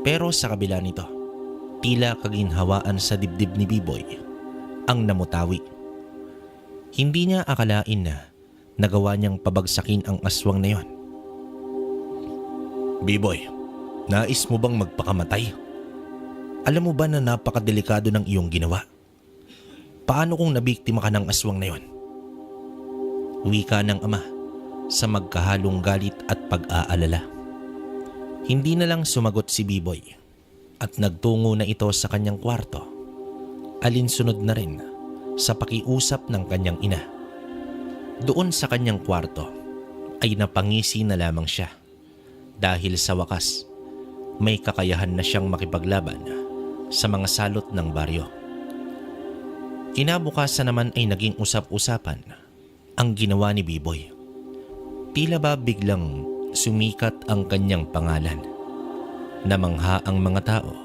Pero sa kabila nito, tila kaginhawaan sa dibdib ni Biboy ang namutawi. Hindi niya akalain na nagawa niyang pabagsakin ang aswang na yon. "Biboy, nais mo bang magpakamatay? Alam mo ba na napakadelikado ng iyong ginawa? Paano kung nabiktima ka ng aswang na yon?" Wika ng ama sa magkahalong galit at pag-aalala. Hindi na lang sumagot si Biboy at nagtungo na ito sa kanyang kwarto, alinsunod na rin sa pakiusap ng kanyang ina. Doon sa kanyang kwarto ay napangisi na lamang siya dahil sa wakas may kakayahan na siyang makipaglaban sa mga salot ng baryo. Kinabukasan naman ay naging usap-usapan ang ginawa ni Biboy. Tila ba biglang sumikat ang kanyang pangalan. Namangha ang mga tao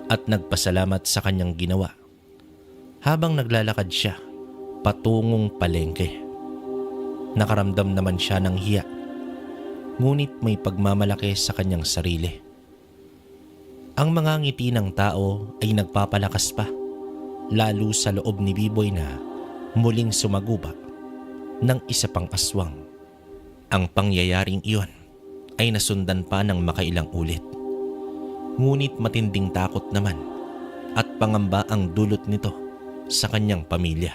at nagpasalamat sa kanyang ginawa habang naglalakad siya patungong palengke. Nakaramdam naman siya ng hiya, ngunit may pagmamalaki sa kanyang sarili. Ang mga ngiti ng tao ay nagpapalakas pa, lalo sa loob ni Biboy na muling sumaguba ng isa pang aswang. Ang pangyayaring iyon ay nasundan pa ng makailang ulit. Ngunit matinding takot naman at pangamba ang dulot nito sa kanyang pamilya.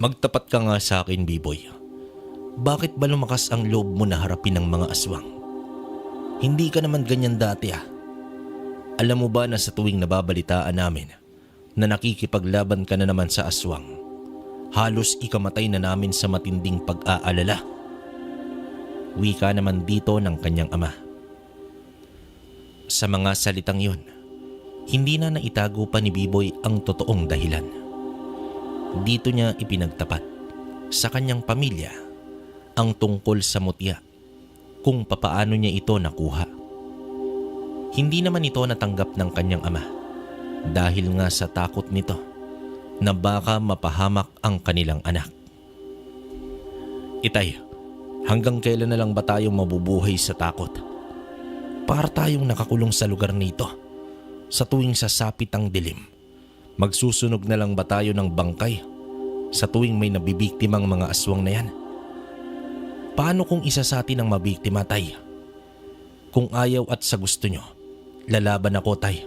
"Magtapat ka nga sa akin, Biboy. Bakit ba lumakas ang loob mo na harapin ang mga aswang? Hindi ka naman ganyan dati ah. Alam mo ba na sa tuwing nababalitaan namin na nakikipaglaban ka na naman sa aswang, halos ikamatay na namin sa matinding pag-aalala?" Wika naman dito ng kanyang ama. Sa mga salitang yun, hindi na naitago pa ni Biboy ang totoong dahilan. Dito niya ipinagtapat sa kanyang pamilya ang tungkol sa mutya, kung papaano niya ito nakuha. Hindi naman ito natanggap ng kanyang ama dahil nga sa takot nito na baka mapahamak ang kanilang anak. "Itay, hanggang kailan na lang ba tayong mabubuhay sa takot? Para tayong nakakulong sa lugar nito sa tuwing sasapit ang dilim. Magsusunog na lang ba tayo ng bangkay sa tuwing may nabibiktimang mga aswang na yan? Paano kung isa sa atin ang mabiktima, tay? Kung ayaw at sa gusto nyo, lalaban ako, tay.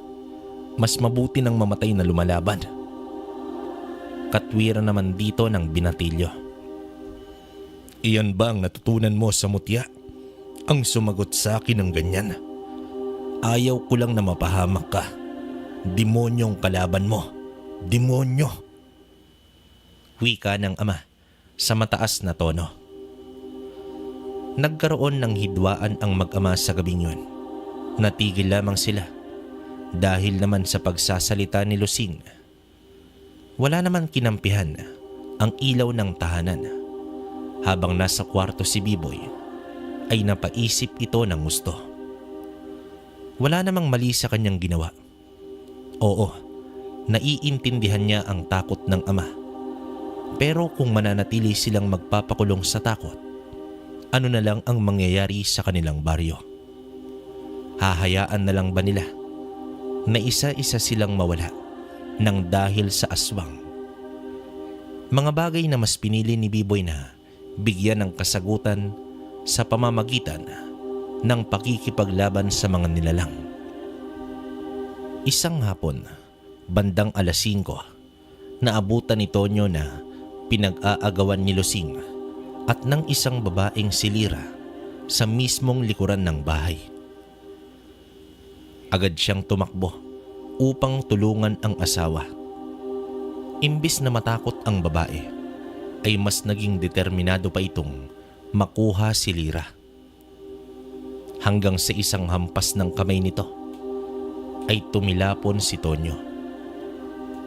Mas mabuti nang mamatay na lumalaban." Katwiran naman dito ng binatilyo. "Iyan ba ang natutunan mo sa mutya? Ang sumagot sa akin ng ganyan? Ayaw ko lang na mapahamak ka. Demonyong kalaban mo. Demonyo!" Wika ng ama sa mataas na tono. Nagkaroon ng hidwaan ang mag-ama sa gabing yun. Natigil lamang sila dahil naman sa pagsasalita ni Lusing. Wala naman kinampihan ang ilaw ng tahanan. Habang nasa kwarto si Biboy, ay napaisip ito ng gusto. Wala namang mali sa kanyang ginawa. Oo, naiintindihan niya ang takot ng ama. Pero kung mananatili silang magpapakulong sa takot, ano na lang ang mangyayari sa kanilang baryo? Hahayaan na lang ba nila na isa-isa silang mawala ng dahil sa aswang. Mga bagay na mas pinili ni Biboy na bigyan ng kasagutan sa pamamagitan ng pakikipaglaban sa mga nilalang. Isang hapon, bandang 5:00, naabutan ni Tonyo na pinag-aagawan ni Lusing at ng isang babaeng silira sa mismong likuran ng bahay. Agad siyang tumakbo upang tulungan ang asawa. Imbis na matakot ang babae, ay mas naging determinado pa itong makuha si Lira. Hanggang sa isang hampas ng kamay nito, ay tumilapon si Tonyo.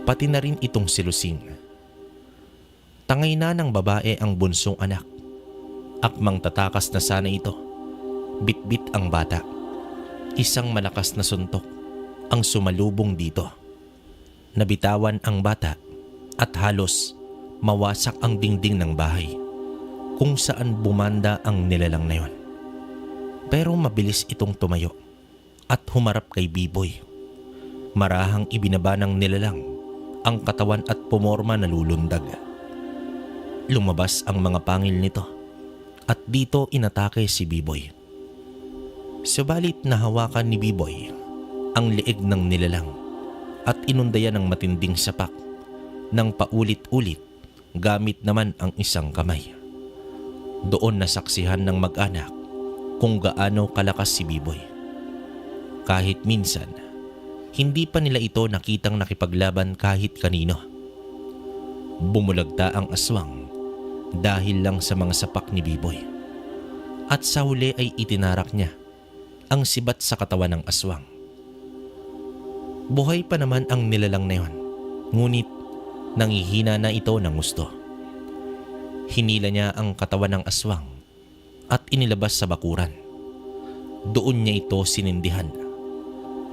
Pati na rin itong si Lusing. Tangay na ng babae ang bunsong anak. Akmang tatakas na sana ito. Bitbit ang bata. Isang malakas na suntok ang sumalubong dito. Nabitawan ang bata at halos mawasak ang dingding ng bahay kung saan bumanda ang nilalang na yon. Pero mabilis itong tumayo at humarap kay Biboy. Marahang ibinaba ng nilalang ang katawan at pumorma na lulundag. Lumabas ang mga pangil nito at dito inatake si Biboy. Subalit nahawakan ni Biboy ang leeg ng nilalang at inundayan ng matinding sapak ng paulit-ulit gamit naman ang isang kamay. Doon nasaksihan ng mag-anak kung gaano kalakas si Biboy. Kahit minsan, hindi pa nila ito nakitang nakipaglaban kahit kanino. Bumulagta ang aswang dahil lang sa mga sapak ni Biboy. At sa huli ay itinarak niya ang sibat sa katawan ng aswang. Buhay pa naman ang nilalang na yon, ngunit nangihina na ito ng gusto. Hinila niya ang katawan ng aswang at inilabas sa bakuran. Doon niya ito sinindihan.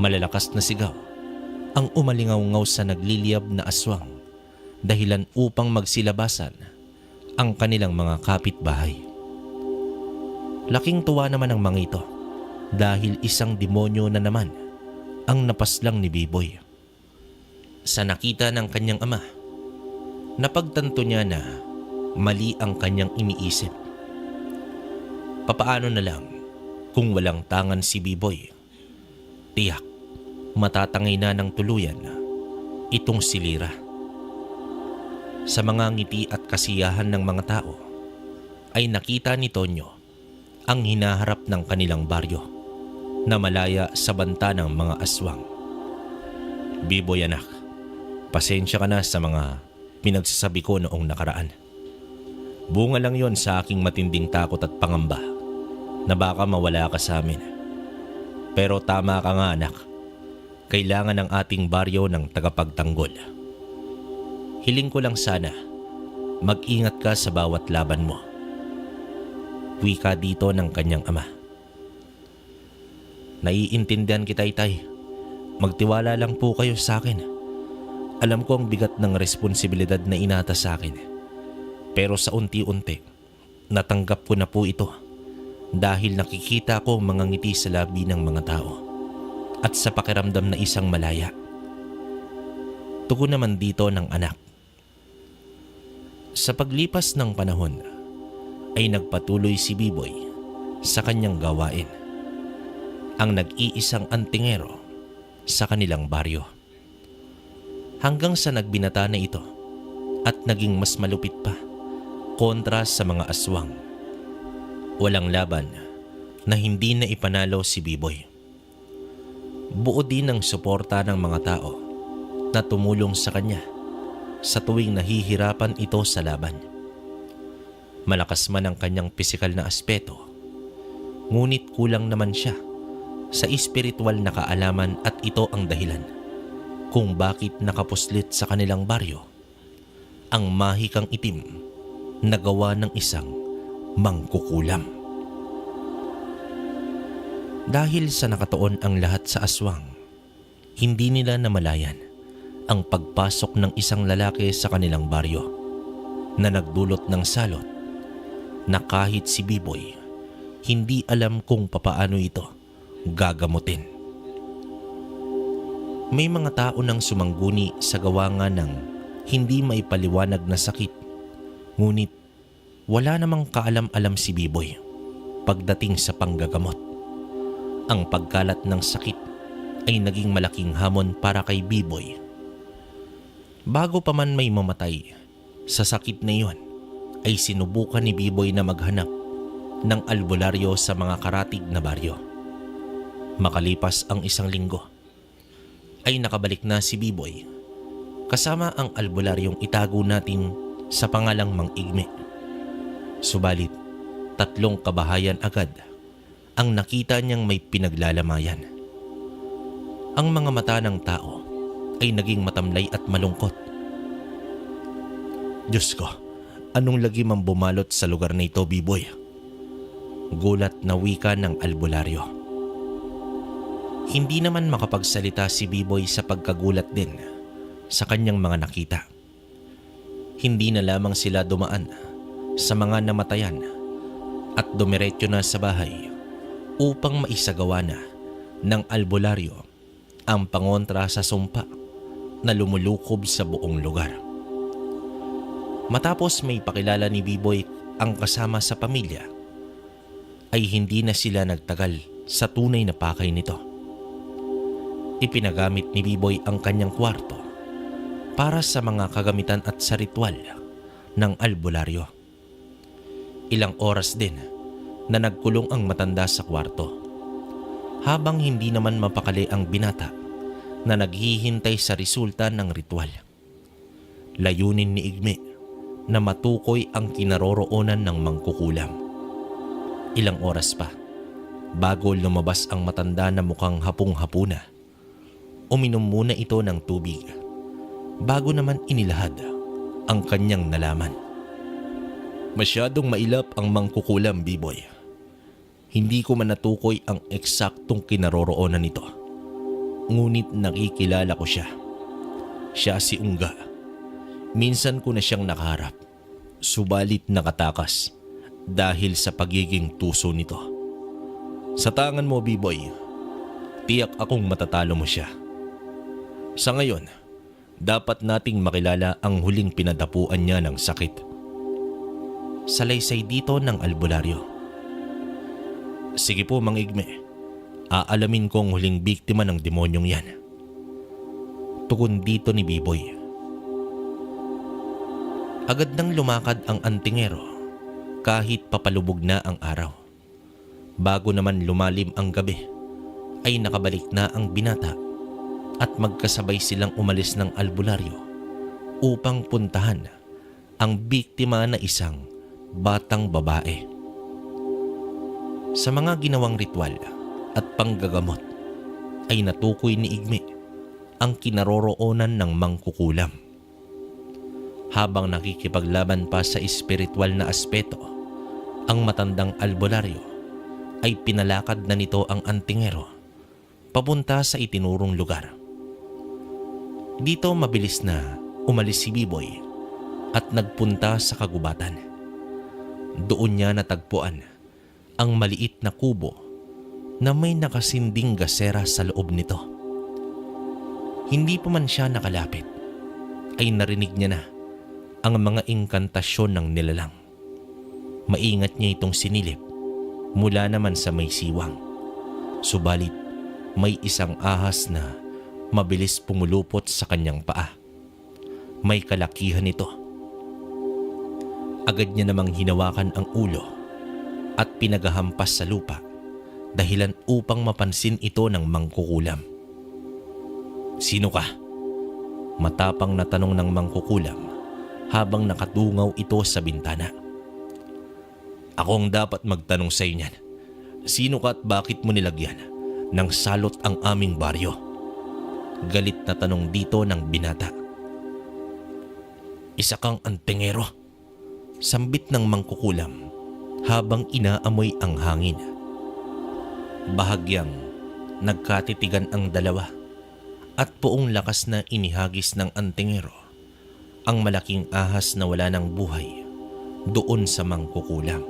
Malalakas na sigaw ang umalingaw-ngaw sa nagliliyab na aswang, dahilan upang magsilabasan ang kanilang mga kapitbahay. Laking tuwa naman ang mga ito dahil isang demonyo na naman ang napaslang ni Biboy. Sa nakita ng kanyang ama, napagtanto niya na mali ang kanyang iniisip. Papaano na lang kung walang tangan si Biboy? Tiyak, matatangay na ng tuluyan itong si Lira. Sa mga ngiti at kasiyahan ng mga tao, ay nakita ni Tonyo ang hinaharap ng kanilang baryo na malaya sa banta ng mga aswang. Biboy anak, pasensya ka na sa mga pinagsasabi ko noong nakaraan. Bunga lang yon sa aking matinding takot at pangamba na baka mawala ka sa amin. Pero tama ka nga anak, kailangan ng ating baryo ng tagapagtanggol. Hiling ko lang sana, mag-ingat ka sa bawat laban mo. Wika dito ng kanyang ama. Naiintindihan kita, Itay. Magtiwala lang po kayo sa akin. Alam ko ang bigat ng responsibilidad na inata sa akin. Pero sa unti-unti, natanggap ko na po ito dahil nakikita ko mga ngiti sa labi ng mga tao at sa pakiramdam na isang malaya. Tugon naman dito ng anak. Sa paglipas ng panahon, ay nagpatuloy si Biboy sa kanyang gawain. Ang nag-iisang antingero sa kanilang baryo. Hanggang sa nagbinata na ito at naging mas malupit pa kontra sa mga aswang. Walang laban na hindi na ipanalo si Biboy. Buo din ang suporta ng mga tao na tumulong sa kanya sa tuwing nahihirapan ito sa laban. Malakas man ang kanyang pisikal na aspeto, ngunit kulang naman siya sa espiritual na kaalaman at ito ang dahilan kung bakit nakapuslit sa kanilang baryo ang mahikang itim na gawa ng isang mangkukulam. Dahil sa nakatuon ang lahat sa aswang, hindi nila namalayan ang pagpasok ng isang lalaki sa kanilang baryo na nagdulot ng salot na kahit si Biboy hindi alam kung papaano ito gagamutin. May mga tao nang sumangguni sa gawa nga ng hindi maipaliwanag na sakit. Ngunit wala namang kaalam-alam si Biboy pagdating sa panggagamot. Ang pagkalat ng sakit ay naging malaking hamon para kay Biboy. Bago pa man may mamatay sa sakit na iyon, ay sinubukan ni Biboy na maghanap ng albularyo sa mga karatig na baryo. Makalipas ang 1 linggo, ay nakabalik na si Biboy kasama ang albularyong itago natin sa pangalang Mang Igme. Subalit 3 kabahayan agad ang nakita niyang may pinaglalamayan. Ang mga mata ng tao ay naging matamlay at malungkot. Diyos ko, anong lagi mang bumalot sa lugar na ito, Biboy? Gulat na wika ng albularyo. Hindi naman makapagsalita si Biboy sa pagkagulat din sa kanyang mga nakita. Hindi na lamang sila dumaan sa mga namatayan at dumiretso na sa bahay upang maisagawa na ng albularyo ang pangontra sa sumpa na lumulukob sa buong lugar. Matapos may pakilala ni Biboy ang kasama sa pamilya, ay hindi na sila nagtagal sa tunay na pakay nito. Ipinagamit ni Biboy ang kanyang kwarto para sa mga kagamitan at sa ritual ng albularyo. Ilang oras din na nagkulong ang matanda sa kwarto, habang hindi naman mapakali ang binata na naghihintay sa resulta ng ritual. Layunin ni Igme na matukoy ang kinaroroonan ng mangkukulam. Ilang oras pa bago lumabas ang matanda na mukhang hapong-hapuna, uminom muna ito ng tubig bago naman inilahad ang kanyang nalaman. Masyadong mailap ang mangkukulam, Biboy. Hindi ko man natukoy ang eksaktong kinaroroonan nito. Ngunit nakikilala ko siya. Siya si Ungga. Minsan ko na siyang nakaharap, subalit nakatakas dahil sa pagiging tuso nito. Sa tangan mo, Biboy, tiyak akong matatalo mo siya. Sa ngayon, dapat nating makilala ang huling pinadapuan niya ng sakit. Salaysay dito ng albularyo. Sige po, Mang Igme. Aalamin ko ang huling biktima ng demonyong yan. Tugon dito ni Biboy. Agad nang lumakad ang antingero kahit papalubog na ang araw. Bago naman lumalim ang gabi, ay nakabalik na ang binata at magkasabay silang umalis ng albularyo upang puntahan ang biktima na isang batang babae. Sa mga ginawang ritual at panggagamot ay natukoy ni Igme ang kinaroroonan ng mangkukulam. Habang nakikipaglaban pa sa espiritual na aspeto, ang matandang albularyo ay pinalakad na nito ang antingero papunta sa itinurong lugar. Dito mabilis na umalis si Biboy at nagpunta sa kagubatan. Doon niya natagpuan ang maliit na kubo na may nakasinding gasera sa loob nito. Hindi pa man siya nakalapit, ay narinig niya na ang mga inkantasyon ng nilalang. Maingat niya itong sinilip mula naman sa may siwang. Subalit may isang ahas na mabilis pumulupot sa kanyang paa. May kalakihan ito. Agad niya namang hinawakan ang ulo at pinagahampas sa lupa, dahilan upang mapansin ito ng mangkukulam. Sino ka? Matapang na tanong ng mangkukulam habang nakatungaw ito sa bintana. Ako ang dapat magtanong sa iyo niyan. Sino ka at bakit mo nilagyan ng salot ang aming baryo? Galit na tanong dito ng binata. Isa kang antingero, sambit ng mangkukulam habang inaamoy ang hangin. Bahagyang nagkatitigan ang dalawa at poong lakas na inihagis ng antingero ang malaking ahas na wala ng buhay doon sa mangkukulam.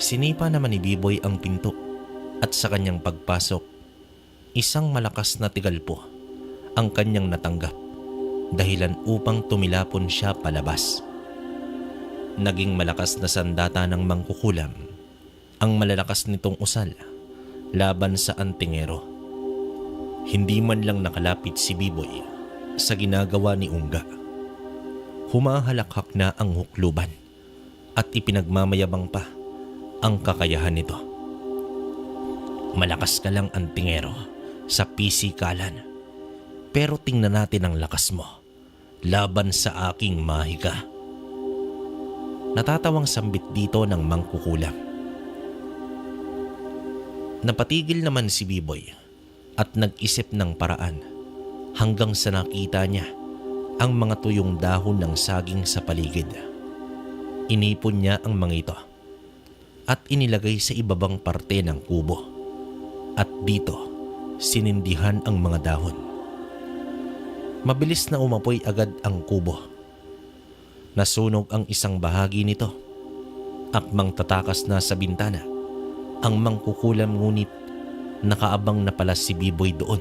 Sinipa naman ni Biboy ang pinto at sa kanyang pagpasok isang malakas na tigalpo ang kanyang natanggap, dahilan upang tumilapon siya palabas. Naging malakas na sandata ng mangkukulam ang malalakas nitong usal laban sa antingero. Hindi man lang nakalapit si Biboy sa ginagawa ni Ungga. Humahalakhak na ang hukluban at ipinagmamayabang pa ang kakayahan nito. Malakas ka lang, antingero, sa pisikalan, pero tingnan natin ang lakas mo laban sa aking mahika. Natatawang sambit dito ng mangkukulam. Napatigil naman si Biboy at nag-isip ng paraan hanggang sa nakita niya ang mga tuyong dahon ng saging sa paligid. Inipon niya ang mga ito at inilagay sa ibabang parte ng kubo, at dito sinindihan ang mga dahon. Mabilis na umapoy agad ang kubo. Nasunog ang isang bahagi nito. Akmang tatakas na sa bintana ang mangkukulam, ngunit nakaabang na pala si Biboy doon.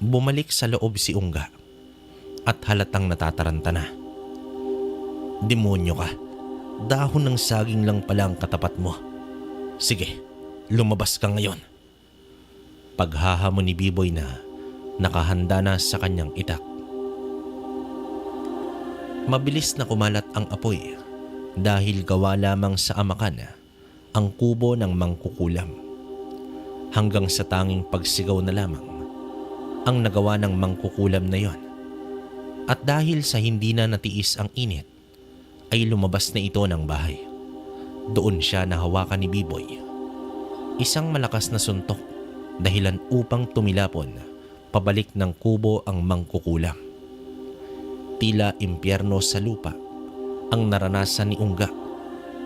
Bumalik sa loob si Ungga at halatang natataranta na. Demonyo ka, dahon ng saging lang pala ang katapat mo. Sige, lumabas ka ngayon. Paghahamon ni Biboy na nakahanda na sa kanyang itak. Mabilis na kumalat ang apoy dahil gawa lamang sa amakan ang kubo ng mangkukulam, hanggang sa tanging pagsigaw na lamang ang nagawa ng mangkukulam na yon. At dahil sa hindi na natiis ang init, ay lumabas na ito ng bahay. Doon siya nahawakan ni Biboy. Isang malakas na suntok, dahilan upang tumilapon pabalik ng kubo ang mangkukulam. Tila impyerno sa lupa ang naranasan ni Ungga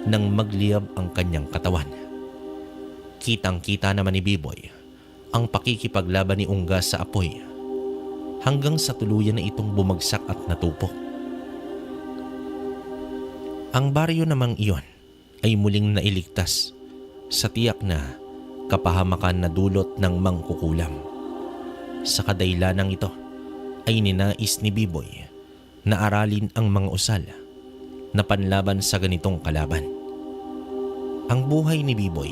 nang magliyab ang kanyang katawan. Kitang-kita naman ni Biboy ang pakikipaglaban ni Ungga sa apoy, hanggang sa tuluyan na itong bumagsak at natupok. Ang baryo namang iyon ay muling nailigtas sa tiyak na kapahamakan na dulot ng mangkukulam. Sa kadailanang ito ay ninais ni Biboy na aralin ang mga usal na panlaban sa ganitong kalaban. Ang buhay ni Biboy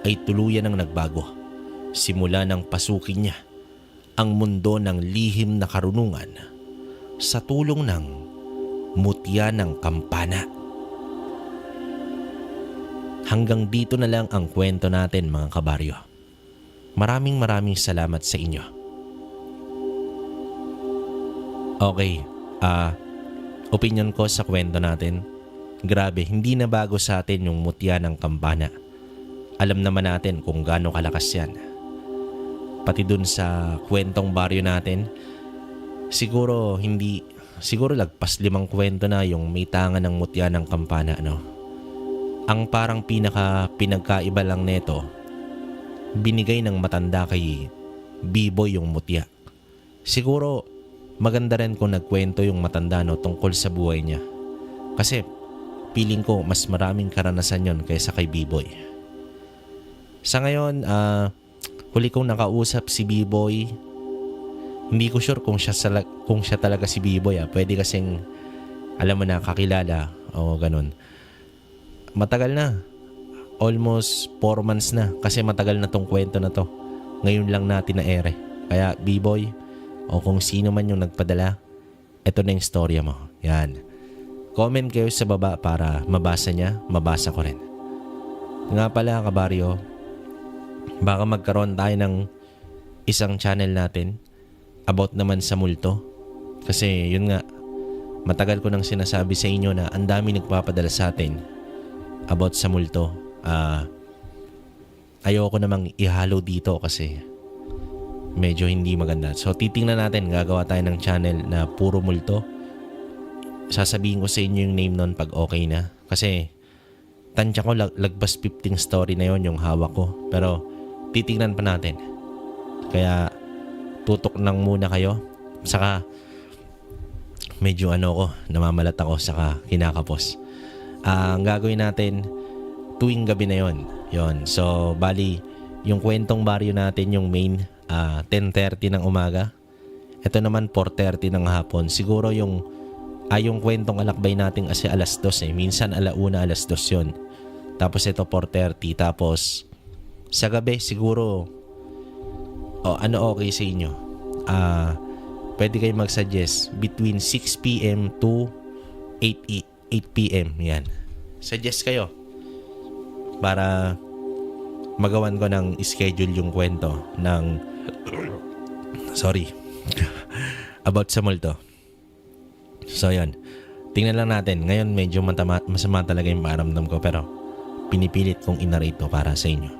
ay tuluyan ng nagbago simula nang pasukin niya ang mundo ng lihim na karunungan sa tulong ng mutya ng kampana. Hanggang dito na lang ang kwento natin, mga kabaryo. Maraming salamat sa inyo. Okay, opinion ko sa kwento natin. Grabe, hindi na bago sa atin yung mutya ng kampana. Alam naman natin kung gaano kalakas yan. Pati dun sa kwentong baryo natin, siguro lagpas 5 kwento na yung may tangan ng mutya ng kampana, no? Ang parang pinagkaiba lang neto, binigay ng matanda kay Biboy yung mutya. Siguro maganda rin kung nagkwento yung matanda, no, tungkol sa buhay niya. Kasi feeling ko mas maraming karanasan yon kaysa kay Biboy. Sa ngayon, huli kong nakausap si Biboy. Hindi ko sure kung siya talaga si Biboy. Pwede kasing, alam mo na, kakilala o ganun. Matagal na. Almost 4 months na. Kasi matagal na tong kwento na to. Ngayon lang natin na ere. Kaya Biboy, o kung sino man yung nagpadala, ito na yung storya mo. Yan. Comment kayo sa baba para mabasa niya, mabasa ko rin. Nga pala, kabaryo, baka magkaroon tayo ng isang channel natin about naman sa multo. Kasi yun nga, matagal ko nang sinasabi sa inyo na ang dami nagpapadala sa atin about sa multo. Ayoko namang ihalo dito kasi medyo hindi maganda. So titingnan natin, gagawa tayo ng channel na puro multo. Sasabihin ko sa inyo yung name nun pag okay na. Kasi tansya ko lagpas 15 story na yon yung hawak ko. Pero titingnan pa natin. Kaya tutok lang muna kayo. Saka medyo namamalat ako, saka kinakapos. Ang gagawin natin tuwing gabi na yon. So bali yung kwentong baryo natin yung main 10:30 ng umaga. Ito naman 4:30 ng hapon. Siguro yung kwentong alakbay natin kasi alas 2 eh. Minsan 1:00, alas 2 yun. Tapos ito 4:30. Tapos sa gabi siguro okay sa inyo? Pwede kayo mag-suggest between 6 p.m. to 8 p.m. Yan. Suggest kayo para magawan ko ng schedule yung kwento ng about sa multo. So yan, tingnan lang natin. Ngayon medyo masama talaga yung paramdam ko, pero pinipilit kong inarate to para sa inyo.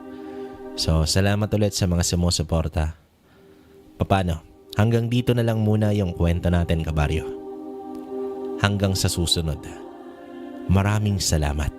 So salamat ulit sa mga sumusuporta. Paano? Hanggang dito na lang muna yung kwento natin, kabaryo. Hanggang sa susunod. Maraming salamat.